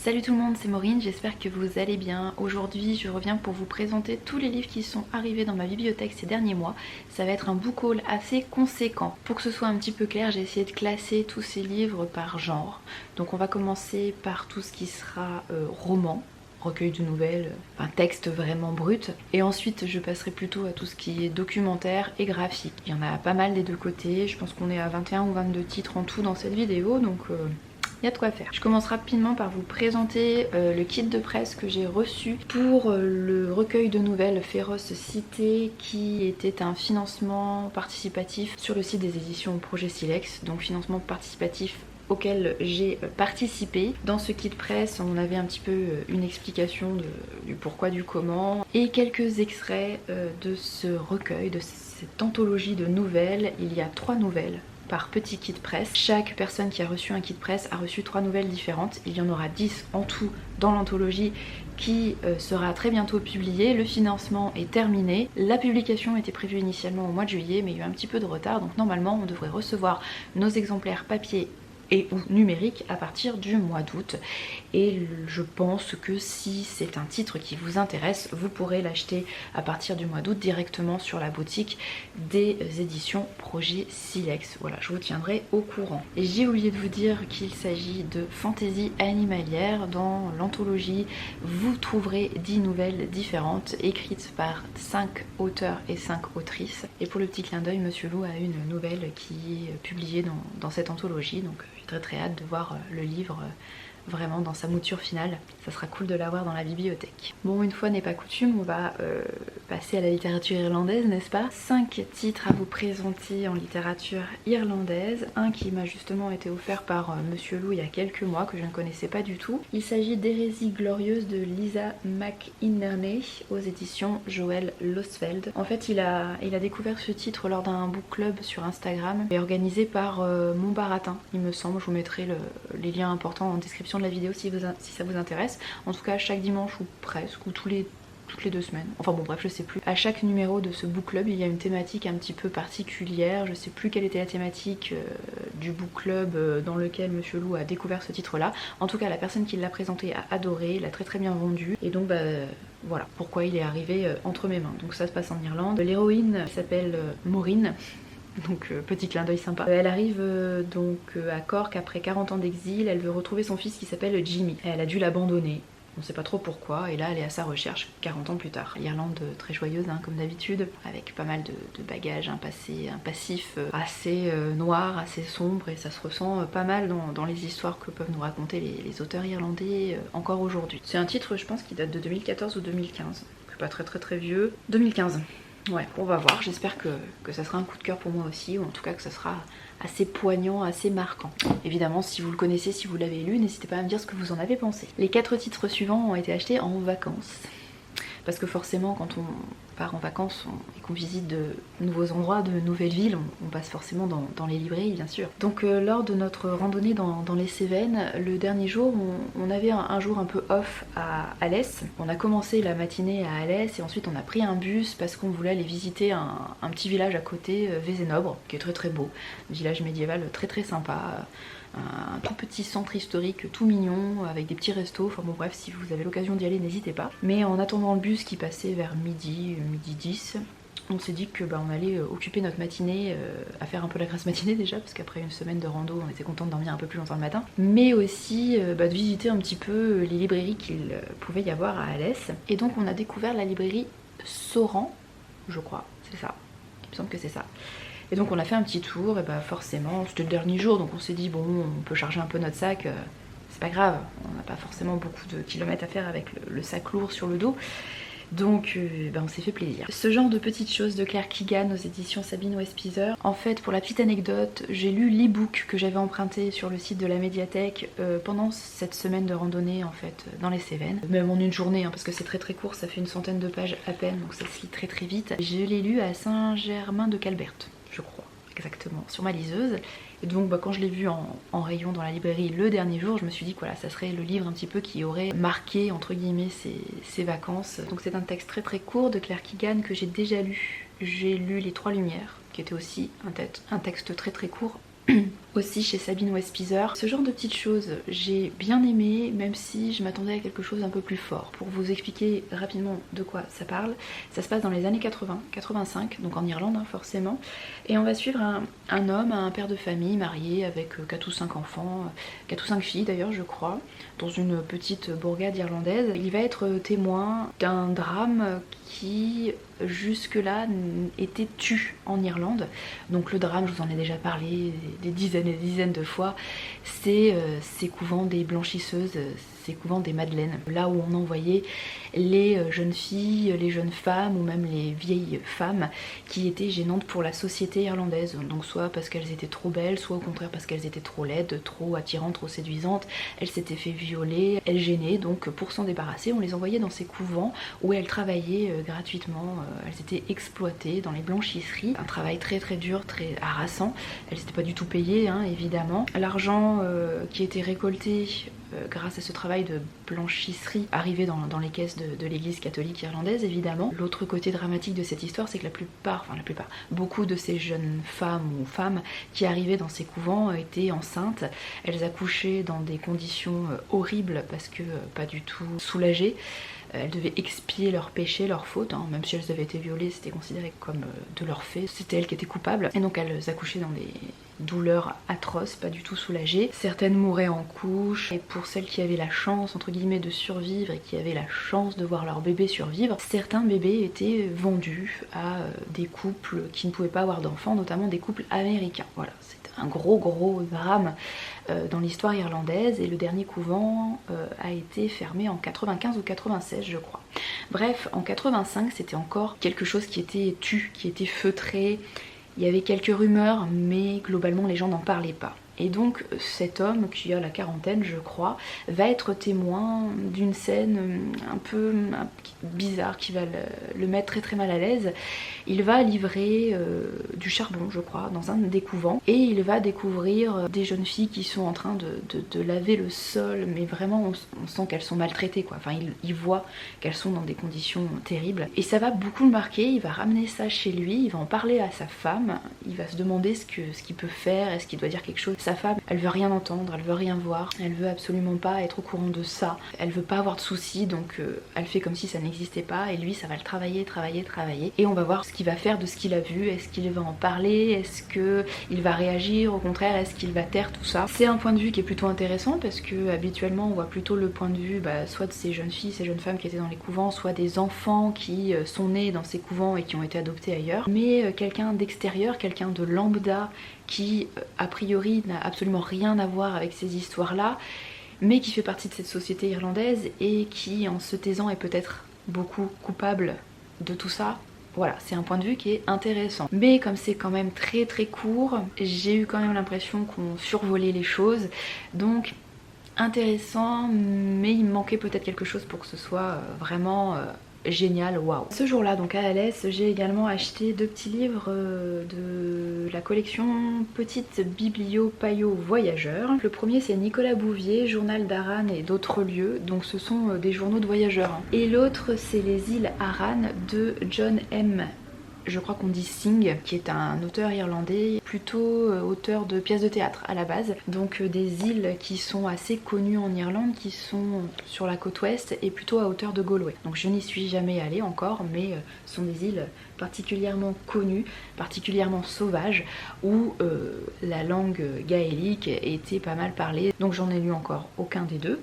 Salut tout le monde, c'est Maureen, j'espère que vous allez bien. Aujourd'hui je reviens pour vous présenter tous les livres qui sont arrivés dans ma bibliothèque ces derniers mois. Ça va être un book haul assez conséquent. Pour que ce soit un petit peu clair, j'ai essayé de classer tous ces livres par genre. Donc on va commencer par tout ce qui sera roman, recueil de nouvelles, un texte vraiment brut. Et ensuite je passerai plutôt à tout ce qui est documentaire et graphique. Il y en a pas mal des deux côtés, je pense qu'on est à 21 ou 22 titres en tout dans cette vidéo, donc il y a de quoi faire. Je commence rapidement par vous présenter le kit de presse que j'ai reçu pour le recueil de nouvelles Féroce Cité, qui était un financement participatif sur le site des éditions Projet Silex, donc financement participatif auquel j'ai participé. Dans ce kit presse, on avait un petit peu une explication du pourquoi, du comment, et quelques extraits de ce recueil, de cette anthologie de nouvelles. Il y a 3 nouvelles par petit kit presse. Chaque personne qui a reçu un kit presse a reçu 3 nouvelles différentes. Il y en aura 10 en tout dans l'anthologie qui sera très bientôt publiée. Le financement est terminé. La publication était prévue initialement au mois de juillet, mais il y a eu un petit peu de retard, donc normalement on devrait recevoir nos exemplaires papier et ou numérique à partir du mois d'août. Et je pense que si c'est un titre qui vous intéresse, vous pourrez l'acheter à partir du mois d'août directement sur la boutique des éditions Projet Silex. Voilà, je vous tiendrai au courant. Et j'ai oublié de vous dire qu'il s'agit de fantaisie animalière. Dans l'anthologie, vous trouverez 10 nouvelles différentes écrites par 5 auteurs et 5 autrices. Et pour le petit clin d'œil, Monsieur Lou a une nouvelle qui est publiée dans cette anthologie, donc j'ai très hâte de voir le livre vraiment dans sa mouture finale. Ça sera cool de l'avoir dans la bibliothèque. Bon, une fois n'est pas coutume, on va passer à la littérature irlandaise, n'est-ce pas? 5 titres à vous présenter en littérature irlandaise. Un qui m'a justement été offert par Monsieur Lou il y a quelques mois, que je ne connaissais pas du tout. Il s'agit d'Hérésie glorieuse de Lisa McInerney aux éditions Joël Losfeld. En fait, il a découvert ce titre lors d'un book club sur Instagram et organisé par Mon Baratin, il me semble. Je vous mettrai les liens importants en description de la vidéo si ça vous intéresse. En tout cas, chaque dimanche ou presque, ou toutes les 2 semaines, enfin bon bref, je sais plus, à chaque numéro de ce book club il y a une thématique un petit peu particulière. Je sais plus quelle était la thématique du book club dans lequel Monsieur Lou a découvert ce titre là. En tout cas, la personne qui l'a présenté a adoré, l'a très bien vendu, et donc voilà pourquoi il est arrivé entre mes mains. Donc ça se passe en Irlande. L'héroïne s'appelle Maureen, donc petit clin d'œil sympa. Elle arrive donc à Cork après 40 ans d'exil. Elle veut retrouver son fils qui s'appelle Jimmy. Elle a dû l'abandonner, on sait pas trop pourquoi, et là elle est à sa recherche 40 ans plus tard. L'Irlande très joyeuse hein, comme d'habitude, avec pas mal de bagages, un passif assez noir, assez sombre, et ça se ressent pas mal dans les histoires que peuvent nous raconter les auteurs irlandais encore aujourd'hui. C'est un titre, je pense, qui date de 2014 ou 2015, c'est pas très vieux. 2015. Ouais, on va voir, j'espère que ça sera un coup de cœur pour moi aussi, ou en tout cas que ça sera assez poignant, assez marquant. Évidemment, si vous le connaissez, si vous l'avez lu, n'hésitez pas à me dire ce que vous en avez pensé. Les 4 titres suivants ont été achetés en vacances. Parce que forcément, quand on part en vacances et qu'on visite de nouveaux endroits, de nouvelles villes, on passe forcément dans les librairies, bien sûr. Donc lors de notre randonnée dans les Cévennes, le dernier jour, on avait un jour un peu off à Alès. On a commencé la matinée à Alès et ensuite on a pris un bus parce qu'on voulait aller visiter un petit village à côté, Vézénobre, qui est très beau. Un village médiéval très sympa. Un tout petit centre historique tout mignon avec des petits restos, enfin bon bref, si vous avez l'occasion d'y aller, n'hésitez pas. Mais en attendant le bus qui passait vers midi 10, on s'est dit que on allait occuper notre matinée à faire un peu la grasse matinée déjà, parce qu'après une semaine de rando on était content de dormir un peu plus longtemps le matin, mais aussi de visiter un petit peu les librairies qu'il pouvait y avoir à Alès. Et donc on a découvert la librairie Sauran, je crois, c'est ça, il me semble que c'est ça. Et donc on a fait un petit tour, et forcément c'était le dernier jour, donc on s'est dit bon, on peut charger un peu notre sac, c'est pas grave, on n'a pas forcément beaucoup de kilomètres à faire avec le sac lourd sur le dos. Donc on s'est fait plaisir. Ce genre de petites choses de Claire Keegan aux éditions Sabine Westpizer. En fait, pour la petite anecdote, j'ai lu l'e-book que j'avais emprunté sur le site de la médiathèque pendant cette semaine de randonnée en fait dans les Cévennes. Même en une journée, hein, parce que c'est très court, ça fait une centaine de pages à peine, donc ça se lit très vite. Je l'ai lu à Saint-Germain-de-Calbert, je crois, exactement, sur ma liseuse. Et donc quand je l'ai vu en rayon dans la librairie le dernier jour, je me suis dit que voilà, ça serait le livre un petit peu qui aurait marqué entre guillemets ces vacances. Donc c'est un texte très court de Claire Keegan que j'ai déjà lu. J'ai lu Les Trois Lumières, qui était aussi un texte très court. aussi chez Sabine Westpizer. Ce genre de petites choses, j'ai bien aimé, même si je m'attendais à quelque chose un peu plus fort. Pour vous expliquer rapidement de quoi ça parle, ça se passe dans les années 80, 85, donc en Irlande hein, forcément. Et on va suivre un homme, un père de famille marié avec 4 ou 5 enfants, 4 ou 5 filles d'ailleurs je crois, dans une petite bourgade irlandaise. Il va être témoin d'un drame qui jusque-là était tu en Irlande. Donc le drame, je vous en ai déjà parlé des dizaines et des dizaines de fois, c'est ces couvents des blanchisseuses, ces couvents des madeleines, là où on envoyait les jeunes filles, les jeunes femmes ou même les vieilles femmes qui étaient gênantes pour la société irlandaise. Donc soit parce qu'elles étaient trop belles, soit au contraire parce qu'elles étaient trop laides, trop attirantes, trop séduisantes, elles s'étaient fait violer, elles gênaient, donc pour s'en débarrasser on les envoyait dans ces couvents où elles travaillaient gratuitement, elles étaient exploitées dans les blanchisseries, un travail très très dur, très harassant, elles n'étaient pas du tout payées hein, évidemment. L'argent qui était récolté grâce à ce travail de blanchisserie arrivé dans les caisses de l'église catholique irlandaise évidemment. L'autre côté dramatique de cette histoire, c'est que beaucoup de ces jeunes femmes ou femmes qui arrivaient dans ces couvents étaient enceintes, elles accouchaient dans des conditions horribles parce que pas du tout soulagées. Elles devaient expier leurs péchés, leurs fautes, hein. Même si elles avaient été violées, c'était considéré comme de leur fait, c'était elles qui étaient coupables. Et donc elles accouchaient dans des douleurs atroces, pas du tout soulagées. Certaines mouraient en couche, et pour celles qui avaient la chance, entre guillemets, de survivre et qui avaient la chance de voir leur bébé survivre, certains bébés étaient vendus à des couples qui ne pouvaient pas avoir d'enfants, notamment des couples américains. Voilà, c'était un gros drame dans l'histoire irlandaise, et le dernier couvent a été fermé en 95 ou 96 je crois. Bref, en 85 c'était encore quelque chose qui était qui était feutré, il y avait quelques rumeurs mais globalement les gens n'en parlaient pas. Et donc cet homme qui a la quarantaine je crois va être témoin d'une scène un peu bizarre qui va le mettre très mal à l'aise. Il va livrer du charbon je crois dans un des couvents, et il va découvrir des jeunes filles qui sont en train de laver le sol, mais vraiment on sent qu'elles sont maltraitées quoi. Enfin il voit qu'elles sont dans des conditions terribles, et ça va beaucoup le marquer. Il va ramener ça chez lui, il va en parler à sa femme, il va se demander ce qu'il peut faire, est-ce qu'il doit dire quelque chose. Sa femme, elle veut rien entendre, elle veut rien voir, elle veut absolument pas être au courant de ça, elle veut pas avoir de soucis, donc elle fait comme si ça n'existait pas, et lui ça va le travailler, et on va voir ce qu'il va faire de ce qu'il a vu. Est-ce qu'il va en parler, est-ce qu'il va réagir, au contraire est-ce qu'il va taire tout ça. C'est un point de vue qui est plutôt intéressant parce que habituellement on voit plutôt le point de vue soit de ces jeunes filles, ces jeunes femmes qui étaient dans les couvents, soit des enfants qui sont nés dans ces couvents et qui ont été adoptés ailleurs, mais quelqu'un d'extérieur, quelqu'un de lambda qui a priori n'a absolument rien à voir avec ces histoires-là, mais qui fait partie de cette société irlandaise et qui en se taisant est peut-être beaucoup coupable de tout ça. Voilà, c'est un point de vue qui est intéressant. Mais comme c'est quand même très très court, j'ai eu quand même l'impression qu'on survolait les choses, donc intéressant, mais il me manquait peut-être quelque chose pour que ce soit vraiment génial, waouh. Ce jour-là, donc à Alès, j'ai également acheté 2 petits livres de la collection Petite Biblio Payot Voyageurs. Le premier c'est Nicolas Bouvier, Journal d'Aran et d'autres lieux, donc ce sont des journaux de voyageurs. Et l'autre c'est Les îles Aran de John M. Je crois qu'on dit Singh, qui est un auteur irlandais, plutôt auteur de pièces de théâtre à la base. Donc des îles qui sont assez connues en Irlande, qui sont sur la côte ouest et plutôt à hauteur de Galway. Donc je n'y suis jamais allée encore, mais ce sont des îles particulièrement connues, particulièrement sauvages, où la langue gaélique était pas mal parlée. Donc j'en ai lu encore aucun des deux.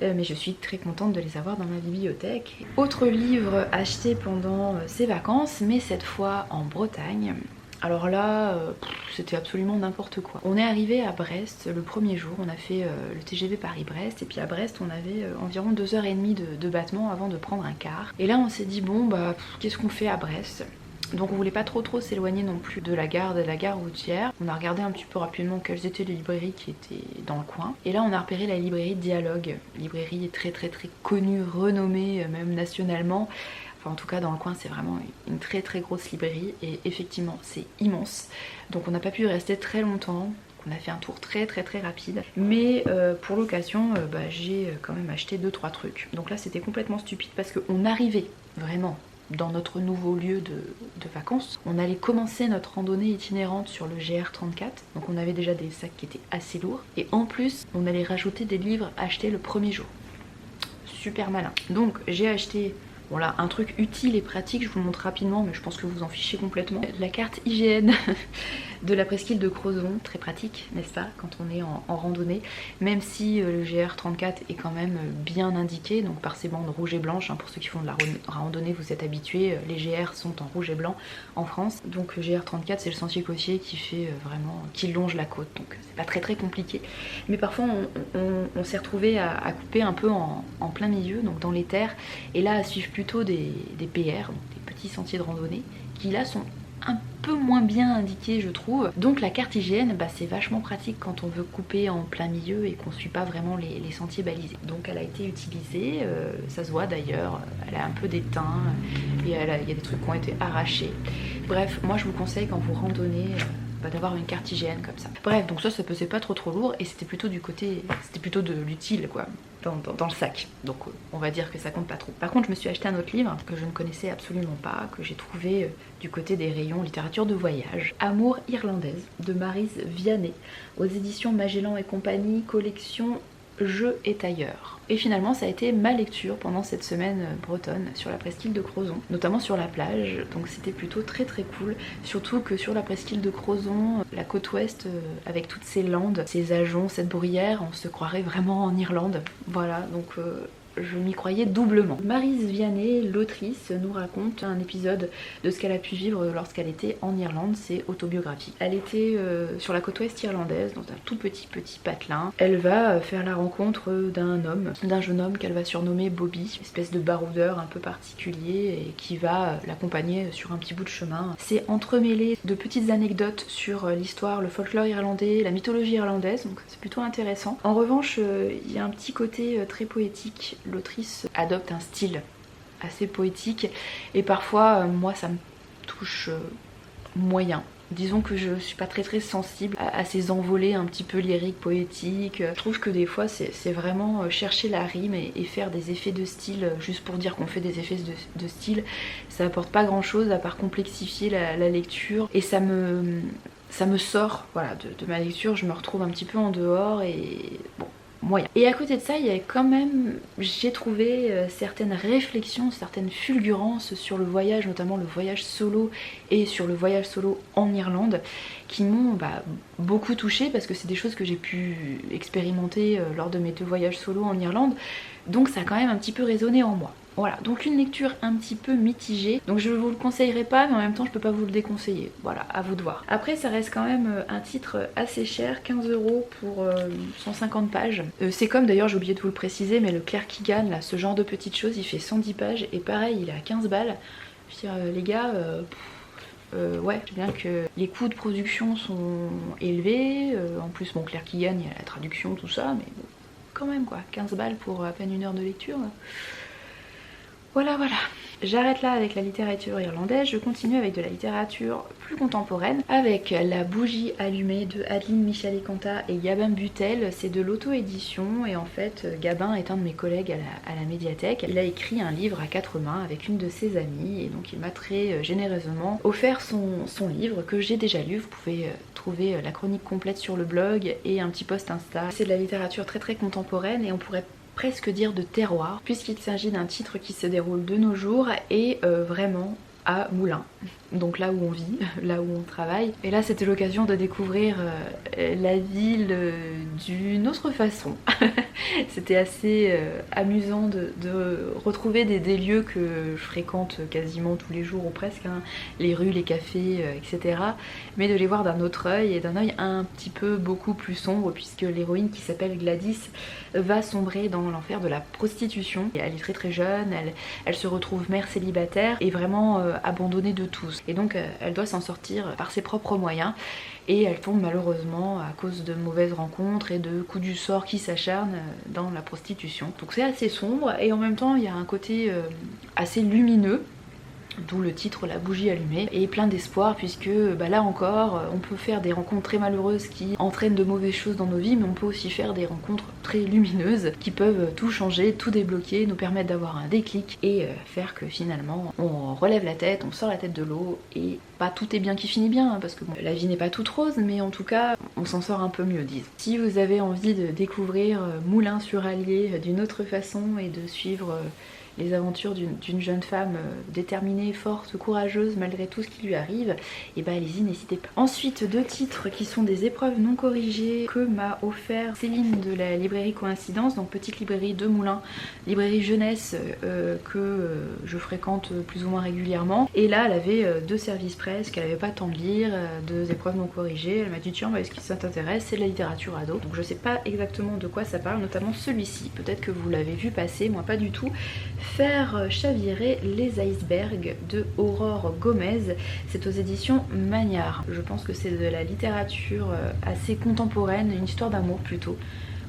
Mais je suis très contente de les avoir dans ma bibliothèque. Autre livre acheté pendant ces vacances, mais cette fois en Bretagne. Alors là, c'était absolument n'importe quoi. On est arrivé à Brest le premier jour, on a fait le TGV Paris-Brest, et puis à Brest on avait environ 2h30 de battement avant de prendre un car. Et là on s'est dit bon bah qu'est-ce qu'on fait à Brest ? Donc on voulait pas trop s'éloigner non plus de la gare routière. On a regardé un petit peu rapidement quelles étaient les librairies qui étaient dans le coin. Et là on a repéré la librairie Dialogue. Librairie très connue, renommée même nationalement. Enfin en tout cas dans le coin c'est vraiment une très grosse librairie. Et effectivement c'est immense. Donc on n'a pas pu y rester très longtemps. On a fait un tour très rapide. Mais pour l'occasion j'ai quand même acheté 2-3 trucs. Donc là c'était complètement stupide parce qu'on arrivait vraiment dans notre nouveau lieu de de vacances. On allait commencer notre randonnée itinérante sur le GR34, donc on avait déjà des sacs qui étaient assez lourds. Et en plus, on allait rajouter des livres achetés le premier jour. Super malin. Donc j'ai acheté... Bon là, un truc utile et pratique, je vous le montre rapidement, mais je pense que vous en fichez complètement. La carte IGN de la presqu'île de Crozon, très pratique, n'est-ce pas, quand on est en randonnée, même si le GR34 est quand même bien indiqué, donc par ces bandes rouges et blanches, hein, pour ceux qui font de la randonnée, vous êtes habitués, les GR sont en rouge et blanc en France, donc le GR34 c'est le sentier côtier qui fait vraiment, qui longe la côte, donc c'est pas très compliqué, mais parfois on s'est retrouvé à couper un peu en plein milieu, donc dans les terres, et là à suivre plutôt des PR, donc des petits sentiers de randonnée, qui là sont un peu moins bien indiqués je trouve. Donc la carte IGN, bah, c'est vachement pratique quand on veut couper en plein milieu et qu'on suit pas vraiment les sentiers balisés. Donc elle a été utilisée, ça se voit d'ailleurs, elle a un peu d'étain, et il y a des trucs qui ont été arrachés. Bref, moi je vous conseille quand vous randonnez d'avoir une carte IGN comme ça. Bref, donc ça pesait pas trop lourd et c'était plutôt du côté, c'était plutôt de l'utile quoi, dans le sac. Donc on va dire que ça compte pas trop. Par contre, je me suis acheté un autre livre que je ne connaissais absolument pas, que j'ai trouvé du côté des rayons littérature de voyage. Amour irlandaise de Maryse Vianney aux éditions Magellan et compagnie, collection Je est ailleurs. Et finalement ça a été ma lecture pendant cette semaine bretonne sur la presqu'île de Crozon, notamment sur la plage, donc c'était plutôt très cool, surtout que sur la presqu'île de Crozon, la côte ouest avec toutes ces landes, ces ajoncs, cette bruyère, on se croirait vraiment en Irlande. Voilà, donc je m'y croyais doublement. Maryse Vianney, l'autrice, nous raconte un épisode de ce qu'elle a pu vivre lorsqu'elle était en Irlande, c'est autobiographique. Elle était sur la côte ouest irlandaise, dans un tout petit patelin. Elle va faire la rencontre d'un jeune homme qu'elle va surnommer Bobby, espèce de baroudeur un peu particulier et qui va l'accompagner sur un petit bout de chemin. C'est entremêlé de petites anecdotes sur l'histoire, le folklore irlandais, la mythologie irlandaise, donc c'est plutôt intéressant. En revanche, il y a un petit côté très poétique. L'autrice adopte un style assez poétique et parfois moi ça me touche moyen. Disons que je suis pas très sensible à ces envolées un petit peu lyriques, poétiques. Je trouve que des fois c'est vraiment chercher la rime et faire des effets de style juste pour dire qu'on fait des effets de style. Ça apporte pas grand chose à part complexifier la lecture et ça me sort voilà, de ma lecture. Je me retrouve un petit peu en dehors et bon, moyen. Et à côté de ça, il y a quand même, j'ai trouvé certaines réflexions, certaines fulgurances sur le voyage, notamment le voyage solo et sur le voyage solo en Irlande, qui m'ont beaucoup touchée parce que c'est des choses que j'ai pu expérimenter lors de mes 2 voyages solo en Irlande, donc ça a quand même un petit peu résonné en moi. Voilà, donc une lecture un petit peu mitigée, donc je vous le conseillerais pas mais en même temps je peux pas vous le déconseiller, voilà, à vous de voir. Après ça reste quand même un titre assez cher, 15 € pour 150 pages. C'est comme d'ailleurs, j'ai oublié de vous le préciser, mais le Claire Keegan, là, ce genre de petites choses, il fait 110 pages et pareil il est à 15 balles. Je veux dire, les gars, ouais, je sais bien que les coûts de production sont élevés, en plus bon Claire Keegan, il y a la traduction, tout ça, mais bon, quand même quoi, 15 balles pour à peine 1 heure de lecture. Voilà. J'arrête là avec la littérature irlandaise, je continue avec de la littérature plus contemporaine, avec La bougie allumée de Adeline Michalet-Kanta et Gabin Butel. C'est de l'auto-édition et en fait Gabin est un de mes collègues à la médiathèque. Il a écrit un livre à 4 mains avec une de ses amies et donc il m'a très généreusement offert son livre que j'ai déjà lu. Vous pouvez trouver la chronique complète sur le blog et un petit post Insta. C'est de la littérature très contemporaine et on pourrait presque dire de terroir, puisqu'il s'agit d'un titre qui se déroule de nos jours et vraiment à Moulins, donc là où on vit, là où on travaille. Et là c'était l'occasion de découvrir la ville d'une autre façon. C'était assez amusant de retrouver des lieux que je fréquente quasiment tous les jours ou presque, hein, les rues, les cafés, etc. Mais de les voir d'un autre œil et d'un œil un petit peu beaucoup plus sombre, puisque l'héroïne qui s'appelle Gladys va sombrer dans l'enfer de la prostitution. Elle est très jeune, elle se retrouve mère célibataire et vraiment abandonnée de tous. Et donc elle doit s'en sortir par ses propres moyens. Et elle tombe malheureusement à cause de mauvaises rencontres et de coups du sort qui s'acharnent dans la prostitution. Donc c'est assez sombre et en même temps il y a un côté assez lumineux. D'où le titre La bougie allumée, et plein d'espoir puisque là encore on peut faire des rencontres très malheureuses qui entraînent de mauvaises choses dans nos vies, mais on peut aussi faire des rencontres très lumineuses qui peuvent tout changer, tout débloquer, nous permettre d'avoir un déclic et faire que finalement on relève la tête, on sort la tête de l'eau et pas tout est bien qui finit bien, hein, parce que bon, la vie n'est pas toute rose, mais en tout cas on s'en sort un peu mieux, disons. Si vous avez envie de découvrir Moulins-sur-Allier d'une autre façon et de suivre les aventures d'une jeune femme déterminée, forte, courageuse malgré tout ce qui lui arrive, et bah allez-y, n'hésitez pas. Ensuite, 2 titres qui sont des épreuves non corrigées que m'a offert Céline de la librairie Coïncidence, donc petite librairie de Moulins, librairie jeunesse que je fréquente plus ou moins régulièrement. Et là elle avait 2 services presse qu'elle avait pas le temps de lire, 2 épreuves non corrigées. Elle m'a dit tiens, est-ce que ça t'intéresse, c'est de la littérature ado. Donc je sais pas exactement de quoi ça parle, notamment celui-ci, peut-être que vous l'avez vu passer, moi pas du tout. Faire chavirer les icebergs de Aurore Gomez, c'est aux éditions Magnard. Je pense que c'est de la littérature assez contemporaine, une histoire d'amour plutôt.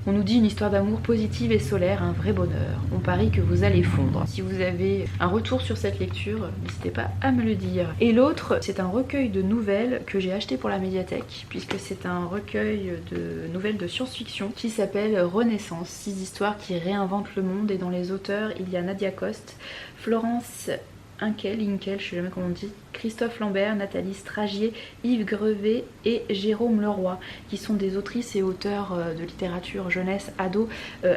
On nous dit une histoire d'amour positive et solaire, un vrai bonheur. On parie que vous allez fondre. Si vous avez un retour sur cette lecture, n'hésitez pas à me le dire. Et l'autre, c'est un recueil de nouvelles que j'ai acheté pour la médiathèque, puisque c'est un recueil de nouvelles de science-fiction qui s'appelle Renaissance. 6 histoires qui réinventent le monde, et dans les auteurs, il y a Nadia Coste, Florence Inkel, je sais jamais comment on dit, Christophe Lambert, Nathalie Stragier, Yves Grevet et Jérôme Leroy, qui sont des autrices et auteurs de littérature jeunesse ado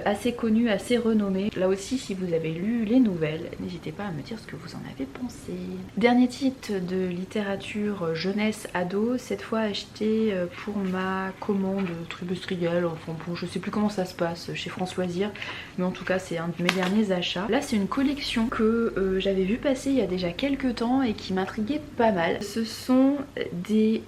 assez connus, assez renommés. Là aussi, si vous avez lu les nouvelles, n'hésitez pas à me dire ce que vous en avez pensé. Dernier titre de littérature jeunesse ado, cette fois acheté pour ma commande trimestrielle, enfin bon, je sais plus comment ça se passe chez France Loisirs, mais en tout cas c'est un de mes derniers achats. Là c'est une collection que j'avais vu passer il y a déjà quelques temps et qui m'intriguait pas mal. Ce sont des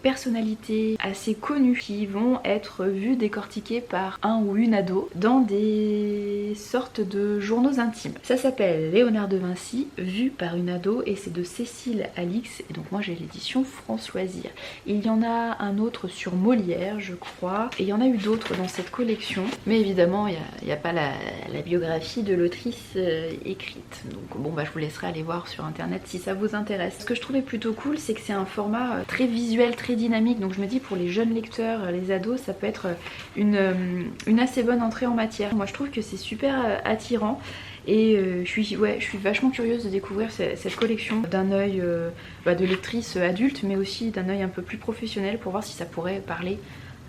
personnalités assez connues qui vont être vues décortiquées par un ou une ado dans des sortes de journaux intimes. Ça s'appelle Léonard de Vinci, vu par une ado, et c'est de Cécile Alix, et donc moi j'ai l'édition France Loisirs. Il y en a un autre sur Molière je crois, et il y en a eu d'autres dans cette collection, mais évidemment il n'y a pas la biographie de l'autrice écrite, donc bon bah je vous laisserai aller voir sur internet si ça vous intéresse. Ce que je trouvais plutôt cool, c'est que c'est un format très visuel, très dynamique, donc je me dis pour les jeunes lecteurs, les ados, ça peut être une assez bonne entrée en matière. Moi je trouve que c'est super attirant, et je suis vachement curieuse de découvrir cette collection d'un œil de lectrice adulte, mais aussi d'un œil un peu plus professionnel, pour voir si ça pourrait parler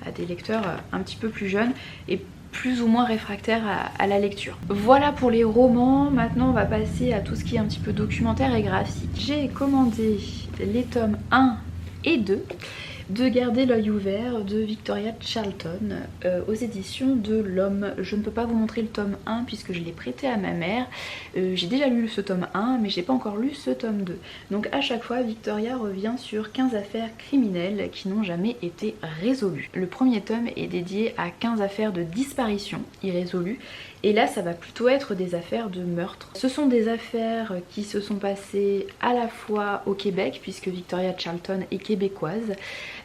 à des lecteurs un petit peu plus jeunes et plus ou moins réfractaires à la lecture. Voilà pour les romans. Maintenant on va passer à tout ce qui est un petit peu documentaire et graphique. J'ai commandé les tomes 1 et 2 de Garder l'œil ouvert de Victoria Charlton aux éditions de l'Homme. Je ne peux pas vous montrer le tome 1 puisque je l'ai prêté à ma mère. J'ai déjà lu ce tome 1 mais j'ai pas encore lu ce tome 2. Donc à chaque fois Victoria revient sur 15 affaires criminelles qui n'ont jamais été résolues. Le premier tome est dédié à 15 affaires de disparition irrésolues, et là ça va plutôt être des affaires de meurtre. Ce sont des affaires qui se sont passées à la fois au Québec, puisque Victoria Charlton est québécoise,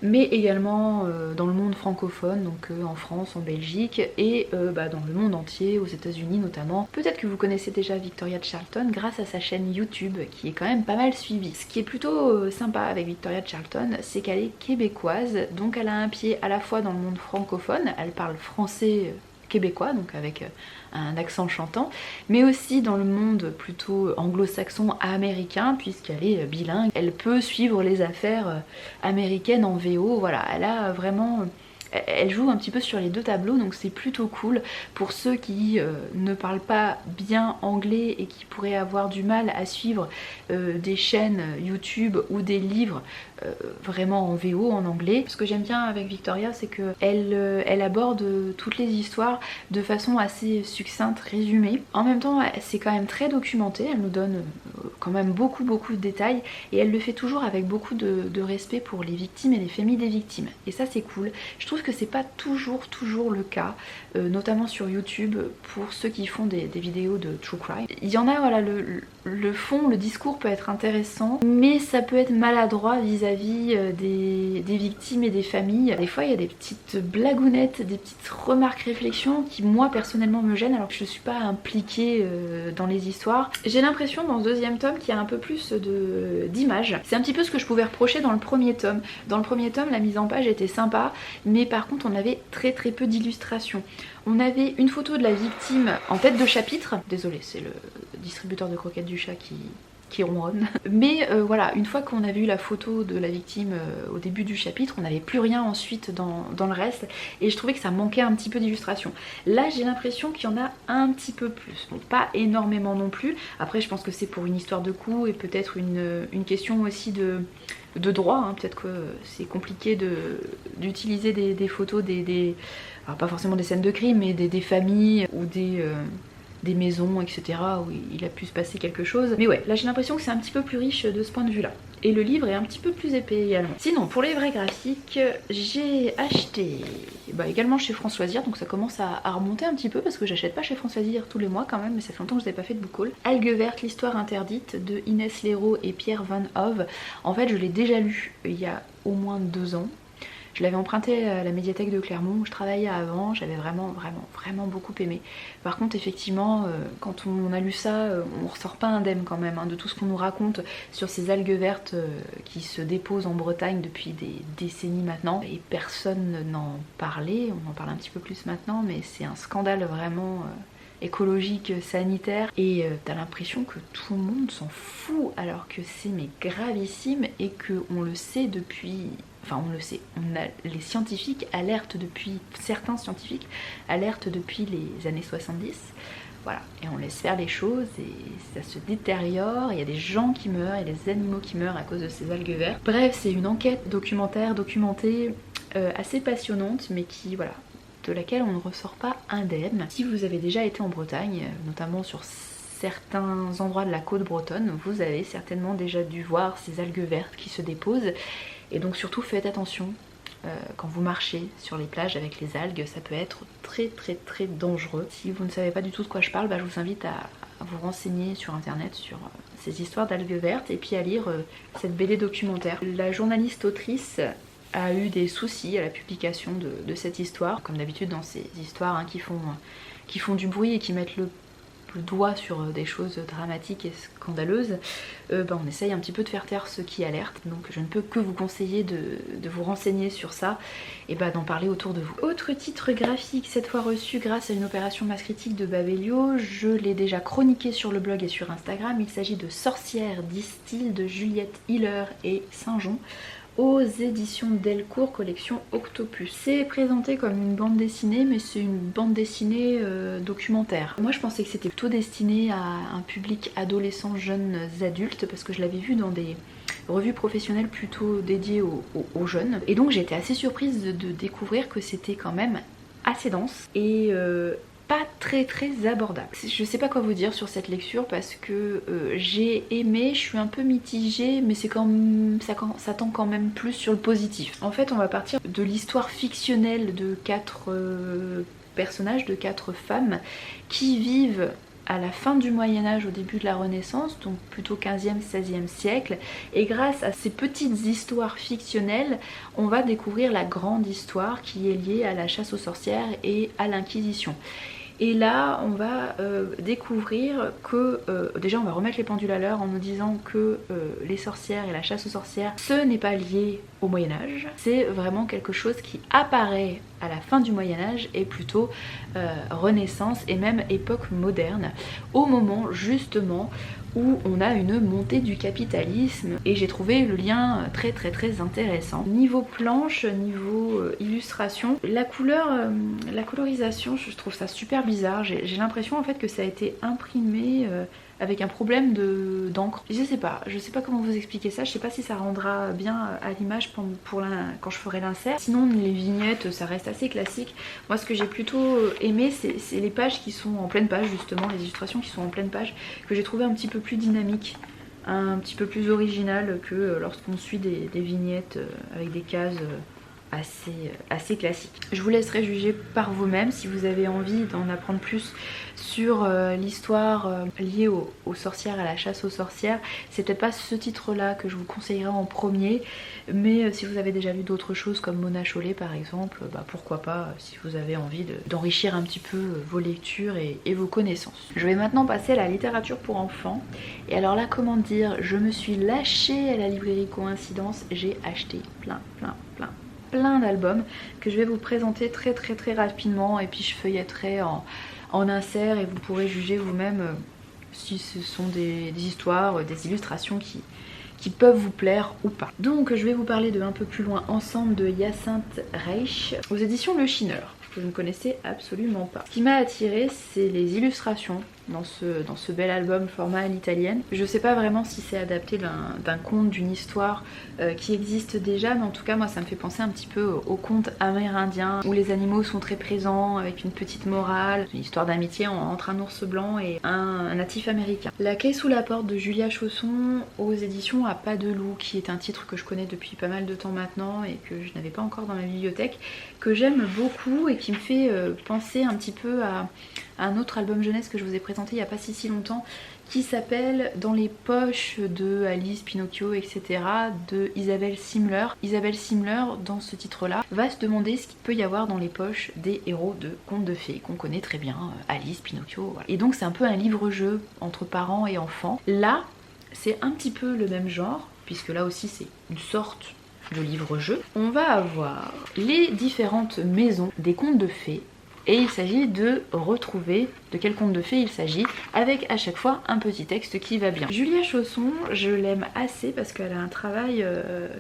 mais également dans le monde francophone, donc en France, en Belgique, et dans le monde entier, aux États-Unis notamment. Peut-être que vous connaissez déjà Victoria Charlton grâce à sa chaîne YouTube qui est quand même pas mal suivie. Ce qui est plutôt sympa avec Victoria Charlton, c'est qu'elle est québécoise, donc elle a un pied à la fois dans le monde francophone, elle parle français québécois, donc avec un accent chantant, mais aussi dans le monde plutôt anglo-saxon américain, puisqu'elle est bilingue. Elle peut suivre les affaires américaines en VO, voilà, elle a vraiment... Elle joue un petit peu sur les deux tableaux, donc c'est plutôt cool pour ceux qui ne parlent pas bien anglais et qui pourraient avoir du mal à suivre des chaînes YouTube ou des livres vraiment en VO, en anglais. Ce que j'aime bien avec Victoria, c'est qu'elle aborde toutes les histoires de façon assez succincte, résumée. En même temps, c'est quand même très documenté, elle nous donne quand même beaucoup de détails, et elle le fait toujours avec beaucoup de respect pour les victimes et les familles des victimes. Et ça c'est cool. Je trouve que c'est pas toujours le cas, notamment sur YouTube, pour ceux qui font des vidéos de true crime. Il y en a, voilà, le fond, le discours peut être intéressant, mais ça peut être maladroit vis-à-vis des victimes et des familles. Des fois il y a des petites blagounettes, des petites remarques, réflexions qui moi personnellement me gênent alors que je ne suis pas impliquée dans les histoires. J'ai l'impression dans ce deuxième tome qu'il y a un peu plus d'images. C'est un petit peu ce que je pouvais reprocher dans le premier tome. Dans le premier tome la mise en page était sympa, mais par contre on avait très peu d'illustrations. On avait une photo de la victime en tête de chapitre. Désolée, c'est le distributeur de croquettes du chat qui ronronne. Mais voilà, une fois qu'on a vu la photo de la victime au début du chapitre, on n'avait plus rien ensuite dans le reste. Et je trouvais que ça manquait un petit peu d'illustration. Là, j'ai l'impression qu'il y en a un petit peu plus. Bon, pas énormément non plus. Après, je pense que c'est pour une histoire de coup et peut-être une question aussi de droit. Hein. Peut-être que c'est compliqué d'utiliser des photos alors pas forcément des scènes de crime, mais des familles ou des maisons, etc. où il a pu se passer quelque chose. Mais ouais, là j'ai l'impression que c'est un petit peu plus riche de ce point de vue là. Et le livre est un petit peu plus épais également. Sinon, pour les vrais graphiques, j'ai acheté également chez France Loisirs, donc ça commence à remonter un petit peu parce que j'achète pas chez France Loisirs tous les mois quand même, mais ça fait longtemps que je n'avais pas fait de book haul. Algues vertes, l'histoire interdite de Inès Léraud et Pierre Van Hove. En fait, je l'ai déjà lu il y a au moins 2 ans. Je l'avais emprunté à la médiathèque de Clermont où je travaillais avant, j'avais vraiment beaucoup aimé. Par contre effectivement quand on a lu ça, on ressort pas indemne quand même de tout ce qu'on nous raconte sur ces algues vertes qui se déposent en Bretagne depuis des décennies maintenant. Et personne n'en parlait, on en parle un petit peu plus maintenant, mais c'est un scandale vraiment écologique, sanitaire, et t'as l'impression que tout le monde s'en fout alors que c'est mais gravissime et qu'on le sait depuis... Enfin on le sait, les scientifiques alertent depuis, certains scientifiques alertent depuis les années 70, voilà, et on laisse faire les choses et ça se détériore, il y a des gens qui meurent, il y a des animaux qui meurent à cause de ces algues vertes. Bref, c'est une enquête documentée, assez passionnante, mais qui, voilà, de laquelle on ne ressort pas indemne. Si vous avez déjà été en Bretagne, notamment sur certains endroits de la côte bretonne, vous avez certainement déjà dû voir ces algues vertes qui se déposent. Et donc surtout faites attention quand vous marchez sur les plages avec les algues, ça peut être très dangereux. Si vous ne savez pas du tout de quoi je parle, je vous invite à vous renseigner sur internet sur ces histoires d'algues vertes et puis à lire cette BD documentaire. La journaliste autrice a eu des soucis à la publication de cette histoire, comme d'habitude dans ces histoires qui font du bruit et qui mettent le doigt sur des choses dramatiques et scandaleuses, on essaye un petit peu de faire taire ceux qui alertent, donc je ne peux que vous conseiller de vous renseigner sur ça et d'en parler autour de vous. Autre titre graphique, cette fois reçu grâce à une opération masse critique de Babelio, je l'ai déjà chroniqué sur le blog et sur Instagram, il s'agit de Sorcière distille de Juliette Hiller et Saint-Jean, aux éditions Delcourt, collection Octopus. C'est présenté comme une bande dessinée, mais c'est une bande dessinée documentaire. Moi je pensais que c'était plutôt destiné à un public adolescent, jeunes adultes, parce que je l'avais vu dans des revues professionnelles plutôt dédiées aux jeunes. Et donc j'ai été assez surprise de découvrir que c'était quand même assez dense et pas très abordable. Je sais pas quoi vous dire sur cette lecture parce que j'ai aimé, je suis un peu mitigée, mais c'est quand même, ça tend quand même plus sur le positif. En fait on va partir de l'histoire fictionnelle de 4 personnages, de 4 femmes qui vivent à la fin du Moyen-Âge, au début de la Renaissance, donc plutôt 15e, 16e siècle, et grâce à ces petites histoires fictionnelles, on va découvrir la grande histoire qui est liée à la chasse aux sorcières et à l'Inquisition. Et là on va découvrir que, déjà on va remettre les pendules à l'heure en nous disant que les sorcières et la chasse aux sorcières, ce n'est pas lié au Moyen-Âge, c'est vraiment quelque chose qui apparaît à la fin du Moyen-Âge et plutôt Renaissance et même époque moderne, au moment justement où on a une montée du capitalisme, et j'ai trouvé le lien très intéressant. Niveau planche, niveau illustration, la colorisation, je trouve ça super bizarre. J'ai l'impression en fait que ça a été imprimé avec un problème d'encre. Je sais pas comment vous expliquer ça, je sais pas si ça rendra bien à l'image quand je ferai l'insert. Sinon les vignettes ça reste assez classique. Moi ce que j'ai plutôt aimé c'est les pages qui sont en pleine page, justement les illustrations qui sont en pleine page, que j'ai trouvé un petit peu plus dynamique, un petit peu plus original que lorsqu'on suit des vignettes avec des cases assez classique. Je vous laisserai juger par vous-même si vous avez envie d'en apprendre plus sur l'histoire liée aux sorcières, à la chasse aux sorcières. C'est peut-être pas ce titre-là que je vous conseillerais en premier, mais si vous avez déjà lu d'autres choses comme Mona Chollet par exemple, bah pourquoi pas si vous avez envie d'enrichir un petit peu vos lectures et vos connaissances. Je vais maintenant passer à la littérature pour enfants. Et alors là, comment dire, je me suis lâchée à la librairie Coïncidence, j'ai acheté plein d'albums que je vais vous présenter très rapidement, et puis je feuilletterai en insert et vous pourrez juger vous-même si ce sont des histoires, des illustrations qui peuvent vous plaire ou pas. Donc je vais vous parler de Un peu plus loin ensemble de Hyacinthe Reich aux éditions Le Chineur, que je ne connaissais absolument pas. Ce qui m'a attiré, c'est les illustrations dans ce bel album format à l'italienne. Je sais pas vraiment si c'est adapté d'un conte, d'une histoire qui existe déjà, mais en tout cas moi ça me fait penser un petit peu aux contes amérindiens où les animaux sont très présents avec une petite morale, une histoire d'amitié entre un ours blanc et un natif américain. La clé sous la porte de Julia Chausson aux éditions À Pas de loup, qui est un titre que je connais depuis pas mal de temps maintenant et que je n'avais pas encore dans ma bibliothèque, que j'aime beaucoup et qui me fait penser un petit peu à un autre album jeunesse que je vous ai présenté il n'y a pas si longtemps, qui s'appelle Dans les poches de Alice, Pinocchio, etc. de Isabelle Simler. Isabelle Simler, dans ce titre-là, va se demander ce qu'il peut y avoir dans les poches des héros de contes de fées qu'on connaît très bien, Alice, Pinocchio, voilà. Et donc c'est un peu un livre-jeu entre parents et enfants. Là, c'est un petit peu le même genre, puisque là aussi c'est une sorte de livre-jeu. On va avoir les différentes maisons des contes de fées, et il s'agit de retrouver de quel conte de fées il s'agit, avec à chaque fois un petit texte qui va bien. Julia Chausson, je l'aime assez parce qu'elle a un travail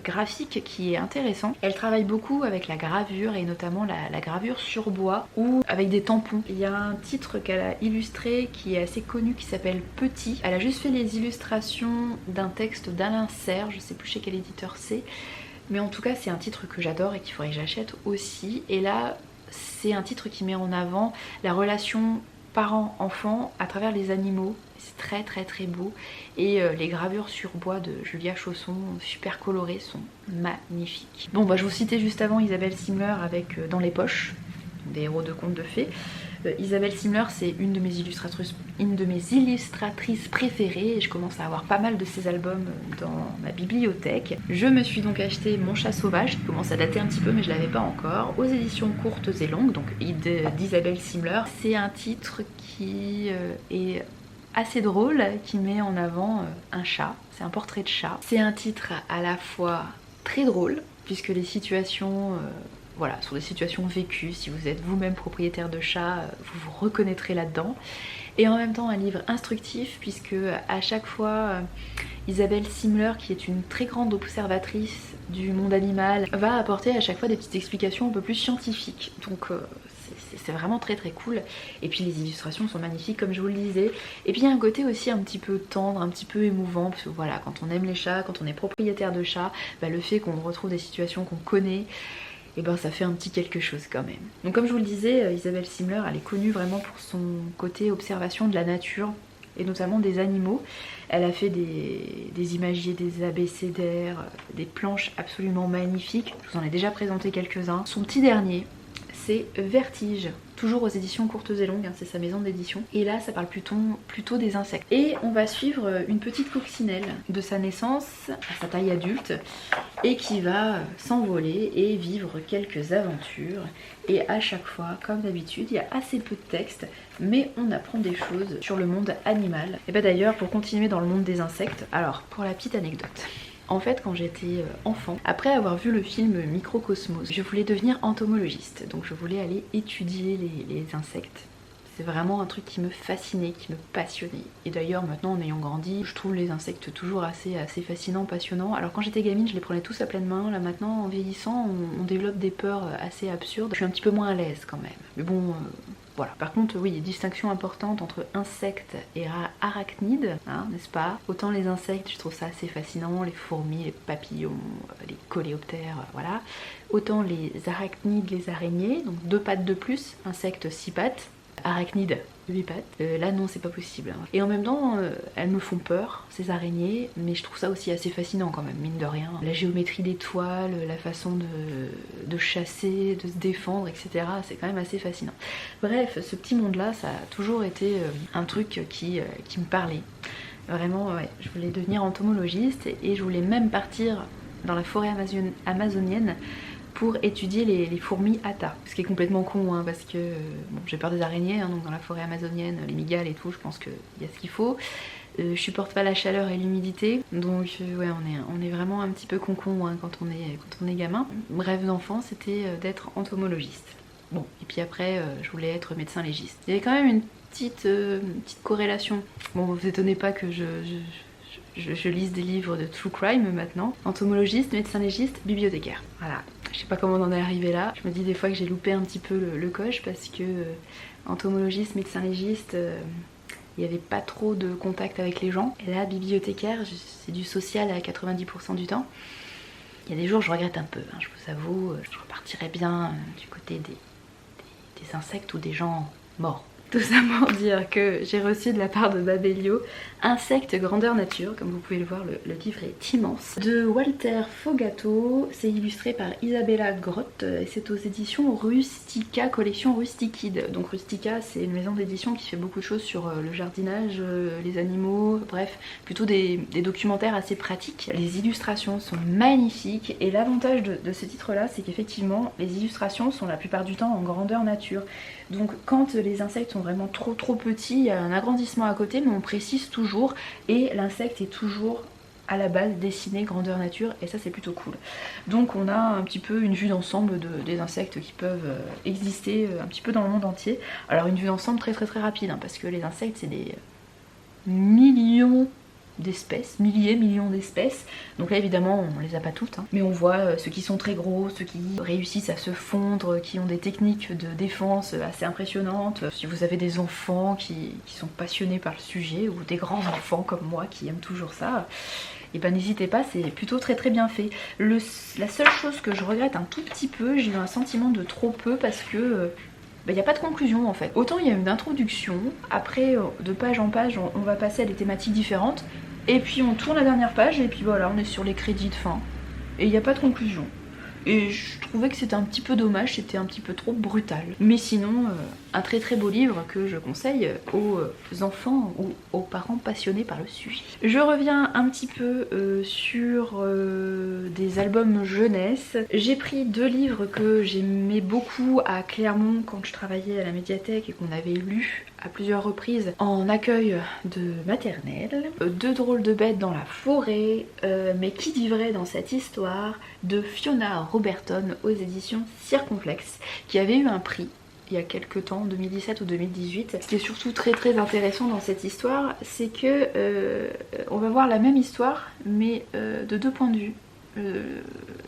graphique qui est intéressant. Elle travaille beaucoup avec la gravure, et notamment la gravure sur bois ou avec des tampons. Il y a un titre qu'elle a illustré qui est assez connu qui s'appelle Petit. Elle a juste fait les illustrations d'un texte d'Alain Serre, je sais plus chez quel éditeur c'est, mais en tout cas c'est un titre que j'adore et qu'il faudrait que j'achète aussi. Et là, c'est un titre qui met en avant la relation parent-enfant à travers les animaux. C'est très beau. Et les gravures sur bois de Julia Chausson, super colorées, sont magnifiques. Bon, bah, je vous citais juste avant Isabelle Simler avec Dans les poches, des héros de contes de fées. Isabelle Simler, c'est une de mes illustratrices préférées, et je commence à avoir pas mal de ses albums dans ma bibliothèque. Je me suis donc acheté Mon chat sauvage, qui commence à dater un petit peu mais je l'avais pas encore, aux éditions Courtes et Longues, donc d'Isabelle Simler. C'est un titre qui est assez drôle, qui met en avant un chat, c'est un portrait de chat. C'est un titre à la fois très drôle, puisque les situations... voilà, sont des situations vécues. Si vous êtes vous-même propriétaire de chat, vous vous reconnaîtrez là-dedans. Et en même temps un livre instructif, puisque à chaque fois Isabelle Simler, qui est une très grande observatrice du monde animal, va apporter à chaque fois des petites explications un peu plus scientifiques. Donc c'est vraiment très cool. Et puis les illustrations sont magnifiques comme je vous le disais. Et puis il y a un côté aussi un petit peu tendre, un petit peu émouvant, parce que voilà, quand on aime les chats, quand on est propriétaire de chats, bah, le fait qu'on retrouve des situations qu'on connaît, et ben ça fait un petit quelque chose quand même. Donc comme je vous le disais, Isabelle Simler, elle est connue vraiment pour son côté observation de la nature et notamment des animaux. Elle a fait des imagiers, des abécédaires, des planches absolument magnifiques. Je vous en ai déjà présenté quelques-uns. Son petit dernier, c'est Vertige, toujours aux éditions Courtes et Longues, hein, c'est sa maison d'édition. Et là ça parle plutôt des insectes. Et on va suivre une petite coccinelle de sa naissance à sa taille adulte, et qui va s'envoler et vivre quelques aventures. Et à chaque fois, comme d'habitude, il y a assez peu de texte, mais on apprend des choses sur le monde animal. Et bah d'ailleurs, pour continuer dans le monde des insectes, alors pour la petite anecdote, en fait quand j'étais enfant, après avoir vu le film Microcosmos, je voulais devenir entomologiste, donc je voulais aller étudier les insectes. C'est vraiment un truc qui me fascinait, qui me passionnait. Et d'ailleurs maintenant en ayant grandi, je trouve les insectes toujours assez fascinants, passionnants. Alors quand j'étais gamine, je les prenais tous à pleine main. Là maintenant, en vieillissant, on développe des peurs assez absurdes. Je suis un petit peu moins à l'aise quand même. Mais bon, voilà. Par contre, oui, il y a une distinction importante entre insectes et arachnides, hein, n'est-ce pas? Autant les insectes, je trouve ça assez fascinant, les fourmis, les papillons, les coléoptères, voilà. Autant les arachnides, les araignées, donc 2 pattes de plus, insectes 6 pattes. arachnides de mes pattes. Là non, c'est pas possible. Hein. Et en même temps, elles me font peur, ces araignées, mais je trouve ça aussi assez fascinant quand même, mine de rien. La géométrie des toiles, la façon de chasser, de se défendre, etc. C'est quand même assez fascinant. Bref, ce petit monde-là, ça a toujours été un truc qui me parlait. Vraiment, ouais, je voulais devenir entomologiste et je voulais même partir dans la forêt amazonienne pour étudier les fourmis Atta. Ce qui est complètement con, hein, parce que bon, j'ai peur des araignées, hein, donc dans la forêt amazonienne, les mygales et tout, je pense qu'il y a ce qu'il faut. Je supporte pas la chaleur et l'humidité, donc ouais, on est vraiment un petit peu con hein, quand on est gamin. Mon rêve d'enfant, c'était d'être entomologiste. Bon, et puis après, je voulais être médecin légiste. Il y avait quand même une petite corrélation. Bon, vous étonnez pas que je lise des livres de true crime maintenant. Entomologiste, médecin légiste, bibliothécaire. Voilà. Je sais pas comment on en est arrivé là. Je me dis des fois que j'ai loupé un petit peu le coche parce que entomologiste, médecin légiste, il n'y avait pas trop de contact avec les gens. Et là, bibliothécaire, c'est du social à 90% du temps. Il y a des jours je regrette un peu, hein, je vous avoue. Je repartirais bien du côté des insectes ou des gens morts. Tout ça pour dire que j'ai reçu de la part de Babelio Insectes grandeur nature, comme vous pouvez le voir, le livre est immense. De Walter Fogato, c'est illustré par Isabella Grotte et c'est aux éditions Rustica, collection Rustikid. Donc Rustica, c'est une maison d'édition qui fait beaucoup de choses sur le jardinage, les animaux, bref, plutôt des documentaires assez pratiques. Les illustrations sont magnifiques et l'avantage de ce titre-là, c'est qu'effectivement, les illustrations sont la plupart du temps en grandeur nature. Donc quand les insectes sont vraiment trop petits, il y a un agrandissement à côté, mais on précise toujours et l'insecte est toujours à la base dessiné grandeur nature et ça c'est plutôt cool. Donc on a un petit peu une vue d'ensemble des insectes qui peuvent exister un petit peu dans le monde entier. Alors une vue d'ensemble très rapide hein, parce que les insectes c'est des millions d'espèces, millions d'espèces. Donc là évidemment on les a pas toutes, hein. Mais on voit ceux qui sont très gros, ceux qui réussissent à se fondre, qui ont des techniques de défense assez impressionnantes. Si vous avez des enfants qui sont passionnés par le sujet, ou des grands enfants comme moi qui aiment toujours ça, et ben n'hésitez pas, c'est plutôt très bien fait. La seule chose que je regrette un tout petit peu, j'ai eu un sentiment de trop peu parce que il n'y a pas de conclusion en fait. Autant il y a une introduction, après de page en page on va passer à des thématiques différentes, et puis on tourne la dernière page et puis voilà on est sur les crédits de fin. Et il n'y a pas de conclusion. Et je trouvais que c'était un petit peu dommage, c'était un petit peu trop brutal. Mais sinon, un très beau livre que je conseille aux enfants ou aux parents passionnés par le sujet. Je reviens un petit peu sur des albums jeunesse. J'ai pris 2 livres que j'aimais beaucoup à Clermont quand je travaillais à la médiathèque et qu'on avait lus à plusieurs reprises en accueil de maternelle. 2 drôles de bêtes dans la forêt, mais qui dit vrai dans cette histoire, de Fiona Roberton aux éditions Circonflexe, qui avait eu un prix il y a quelques temps, 2017 ou 2018. Ce qui est surtout très intéressant dans cette histoire, c'est que on va voir la même histoire, mais de 2 points de vue.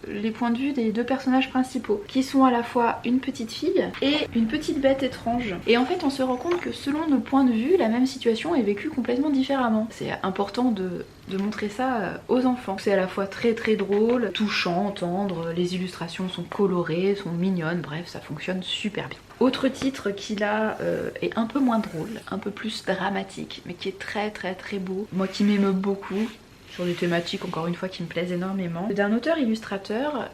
Les points de vue des 2 personnages principaux, qui sont à la fois une petite fille et une petite bête étrange. Et en fait on se rend compte que selon nos points de vue, la même situation est vécue complètement différemment. C'est important de montrer ça aux enfants. C'est à la fois très drôle, touchant, tendre, les illustrations sont colorées, sont mignonnes, bref ça fonctionne super bien. Autre titre qui là est un peu moins drôle, un peu plus dramatique, mais qui est très beau, moi qui m'émeut beaucoup, sur des thématiques encore une fois qui me plaisent énormément, d'un auteur illustrateur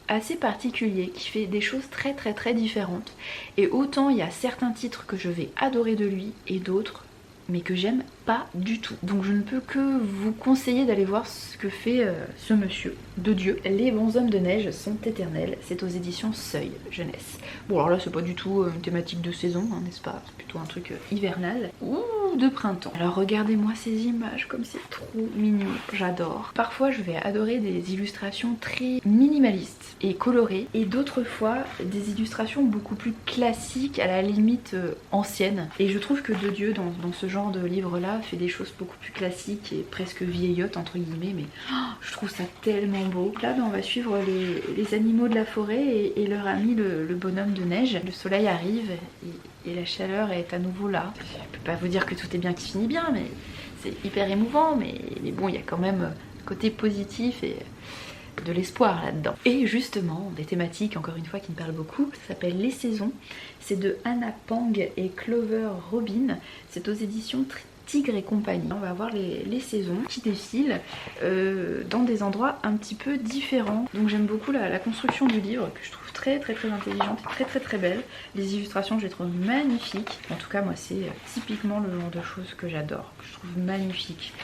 assez particulier qui fait des choses très différentes. Et autant il y a certains titres que je vais adorer de lui et d'autres mais que j'aime pas du tout. Donc je ne peux que vous conseiller d'aller voir ce que fait ce monsieur de Dieu. Les bonshommes de neige sont éternels, c'est aux éditions Seuil jeunesse. Bon alors là c'est pas du tout une thématique de saison, hein, n'est-ce pas? C'est plutôt un truc hivernal ou de printemps. Alors regardez-moi ces images comme c'est trop mignon, j'adore. Parfois je vais adorer des illustrations très minimalistes et colorées, et d'autres fois des illustrations beaucoup plus classiques, à la limite anciennes. Et je trouve que de Dieu dans ce genre de livre là fait des choses beaucoup plus classiques et presque vieillottes entre guillemets, mais je trouve ça tellement beau. Là on va suivre les animaux de la forêt et leur ami le bonhomme de neige. Le soleil arrive et la chaleur est à nouveau là. Je peux pas vous dire que tout est bien qui finit bien, mais c'est hyper émouvant, mais bon il y a quand même un côté positif et de l'espoir là-dedans. Et justement, des thématiques encore une fois qui me parlent beaucoup, ça s'appelle Les Saisons, c'est de Anna Pang et Clover Robin, c'est aux éditions Tigre et compagnie. On va avoir les saisons qui défilent dans des endroits un petit peu différents. Donc j'aime beaucoup la construction du livre que je trouve très intelligente et très belle. Les illustrations je les trouve magnifiques. En tout cas moi c'est typiquement le genre de choses que j'adore, que je trouve magnifique.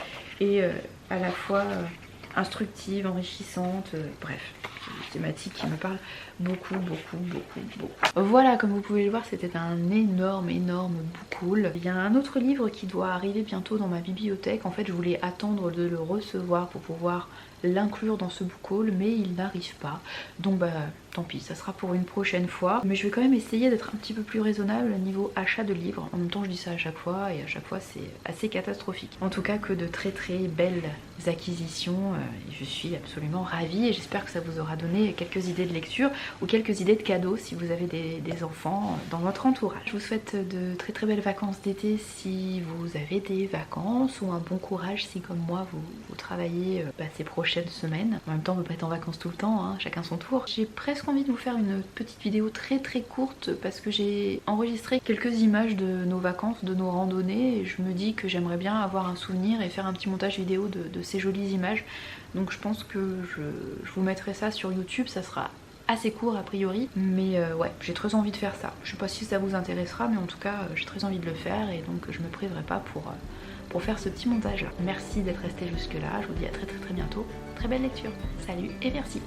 Et à la fois instructive, enrichissante, bref. Une thématique qui me parle beaucoup. Voilà, comme vous pouvez le voir, c'était un énorme book haul. Il y a un autre livre qui doit arriver bientôt dans ma bibliothèque. En fait, je voulais attendre de le recevoir pour pouvoir l'inclure dans ce book haul, mais il n'arrive pas. Donc bah tant pis, ça sera pour une prochaine fois. Mais je vais quand même essayer d'être un petit peu plus raisonnable au niveau achat de livres. En même temps je dis ça à chaque fois et à chaque fois c'est assez catastrophique. En tout cas que de très belles acquisitions. Je suis absolument ravie et j'espère que ça vous aura donné quelques idées de lecture ou quelques idées de cadeaux si vous avez des enfants dans votre entourage. Je vous souhaite de très belles vacances d'été si vous avez des vacances, ou un bon courage si comme moi vous travaillez ces prochaines semaines. En même temps on peut pas être en vacances tout le temps, hein, chacun son tour. J'ai presque envie de vous faire une petite vidéo très courte parce que j'ai enregistré quelques images de nos vacances, de nos randonnées, et je me dis que j'aimerais bien avoir un souvenir et faire un petit montage vidéo de ces jolies images. Donc je pense que je vous mettrai ça sur YouTube, ça sera assez court a priori, mais ouais, j'ai très envie de faire ça. Je sais pas si ça vous intéressera, mais en tout cas j'ai très envie de le faire et donc je me priverai pas pour faire ce petit montage là. Merci d'être resté jusque là, je vous dis à très bientôt. Très belle lecture, salut et merci.